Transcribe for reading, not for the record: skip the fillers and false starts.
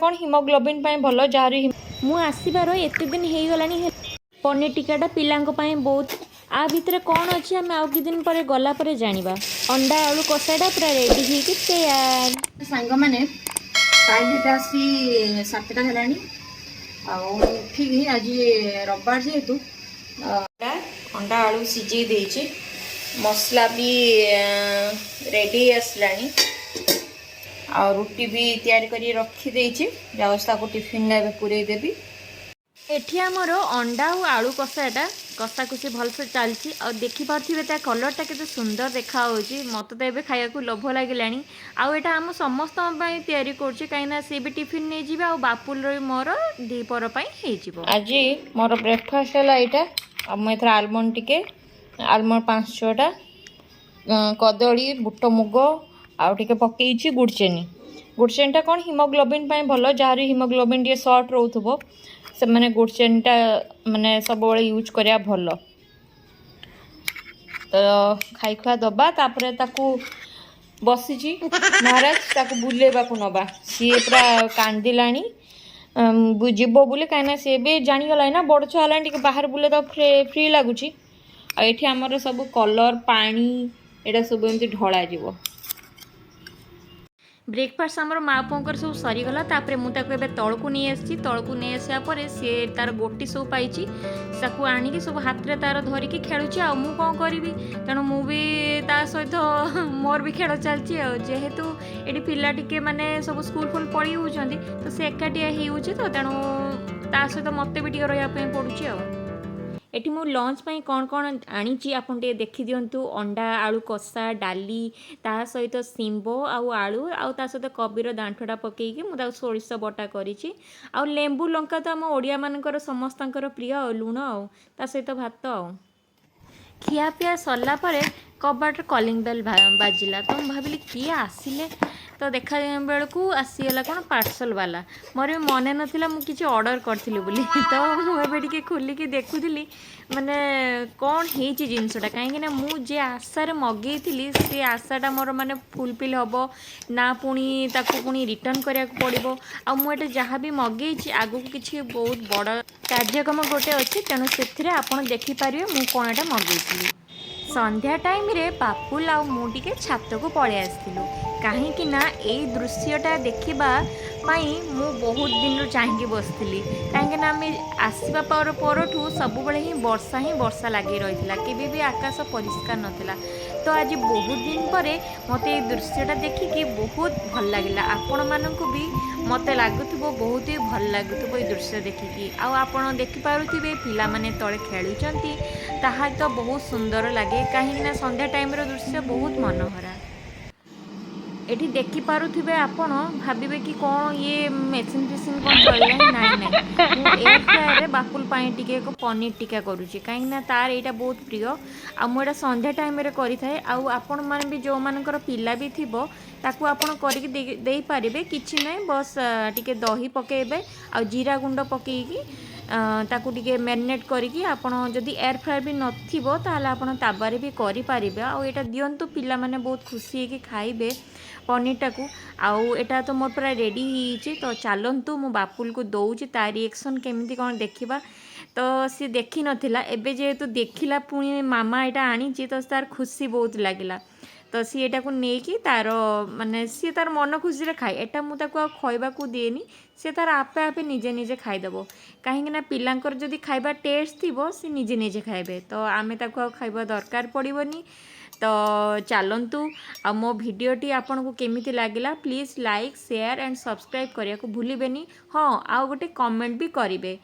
कौन हिमोग्लोबिन भल जार मु आसबार एत दिन हो गला पनीर टिक्का पिलांको बहुत आ भितर कौन अच्छी आम आउ कि दिन पर गला पर जानिबा। अंडा आलू कषाटा पूरा रेडी होइके तैयार। सांग मैंने टाइम आसी 7टा है ठीक ही आज रविवार जेहेतु अंडा आलू सिझे देचे मसला भी रेडी आसलानी आ रुटी भी तैयारी करी रखी देचे जाऊँ टिफिन पूरे देवी। एठी आमर अंडा और आलू कषाटा कषा कुछ भलसे चलती आ देखिपे ता कलरटा के सुंदर देखा मत तो ये खाया लोभ लगे आउटा आम समस्त तैयारी कहीं सी भी टिफिन नहीं जाए आ बापुल मोर दीपर आज मोर ब्रेकफास्ट है यहाँ मुझे आलमंड टिके आलमंड 5-6टा कदली बुट मुग आउे पकई गुड़चेनी कौन हिमोग्लोबिन भल जार हिमोग्लोबिन टे सर्ट रोथबो से मैंने गुड़चेनटा माने सब यूज करिया भल तो खाई खुआ दबा तापरे ताकू बसीची महाराज ताकू बुलेबा को नबा सी पूरा कांदिलानी जीव बोले कहीं सी भी जानीगला ना बड़ छुआ है बाहर बुले तो फ्री लगुच ये आमर सब कलर पानी एटा सब एमती ढला जीव। ब्रेकफास्ट आमर माँ पुओं सब सरीगला मुझे तौक नहीं आसी तौक नहीं आसा सी तार गोटी सब पाई आणिकी सब हाथ में तार धरिकी खेलुची आ मु कौन करी तेणु मु भी ता सहित मोर भी खेल चलती जेहेतु ये पिला टिके माने सब स्कूल फुल पढ़ी होती तो सी एकाटिया हो तेणु ता सहित मत भी टे रही पड़ुची एटी मु लंच पाई कौन कौन आनी आपन टे देखी दिंतु अंडा आलू कषा डाली ता सहित सिंबो आउ आलू आउ ता सहित कबीर दांठटा पकईकी मुझे सोरिष बटा करी आउ लेंबू लंका तो आम ओडिया मानकर समस्तंकर प्रिय लुण आउ ता सहित भात आउ खियापिया सरला परे कबाट कलिंग बेल बाजिला तो मुझे भाविली किए आसिले तो देखा बेलू आसीगला कौन पार्सल वाला मोर भी मन नाला मुझे ऑर्डर करी बोली तो मुझे खोलिकी देखुली माने कौन है जिनसटा कहीं मुझे आशार मगई से आशाटा मोर माने फुलफिल हम ना पुणी पुणी रिटर्न करा पड़ो आ मुझे जहाँ भी मगई आगू किसी बहुत बड़ कार्यक्रम गोटे अच्छे तेणु से आपड़ देखिपारे मुझे कौन एटा मगई संध्या टाइम रे बापुल आ मुझे छात को पलि आसलु कहीं ना यही दृश्यटा देखा मु बहुत दिन चाहिए बसती कहीं आम आसवा परठू सब ही वर्षा लगे रही केवे भी आकाश परिष्कार नाला तो आज बहुत दिन पर मत ये दृश्यटा देखिकी बहुत भल लगे आपण मानक भी मत लगुव बहुत ही भल लगुव ये दृश्य देखिकी आपण देखिपे पिला माने तले खेलुंट ताहा तो बहुत सुंदर लगे कहीं संध्या टाइम दृश्य बहुत मनोहरा एठी देखि पारुथिबे आपण भाबिबे कि कौन ये मेसिन फिसिन कौन चलला नाई नाई एयर फ्रायर रे बापुल पाई टिके को पनीर टिक्का करूची कहीं ना तार एटा बहुत प्रिय आ मुझे संध्या टाइम रे करि थाए आ आपण मान भी जो मानकर पिला भी थिबो ताकू आपण करिक देई पारिबे किछि नै बस टिके दही पकेबे आ जीरा गुंड पकेकी ताकू टिके मैरिनेट करिकी आपण जदि एयर फ्रायर भी नथिबो ताहले आपण ताबारे भी करि पारिबे आ एटा दियंतु पिला माने बहुत खुशी है कि खाइबे पनीरटा को आउ एटा तो मोर पूरा रेडी हो तो चलतु मु बापुल को दौची ता रिएक्शन केमिति कौन देखा तो सी देखी नथिला एबे जेहेतु देखिला पुणी मामा एटा आनी तो तार खुशी बहुत लगिला तो सी एटा को नेकी तार माने सी तार मन खुशी रे खाए एटा मु ताको खइबा को देनी सी तार आपे आपे निजे निजे खाइदेव कहीं पिलांकर जदि खाइबा टेस्ट थिबो सी निजे निजे खाइबे तो आमे ताको खाइबा दरकार पड़िबनी तो चलतु आ मो भिडटी आपन को केमिति लागिला please like share and subscribe करिया को भूलिबेनी हाँ आ गोटे कमेंट भी करिवे।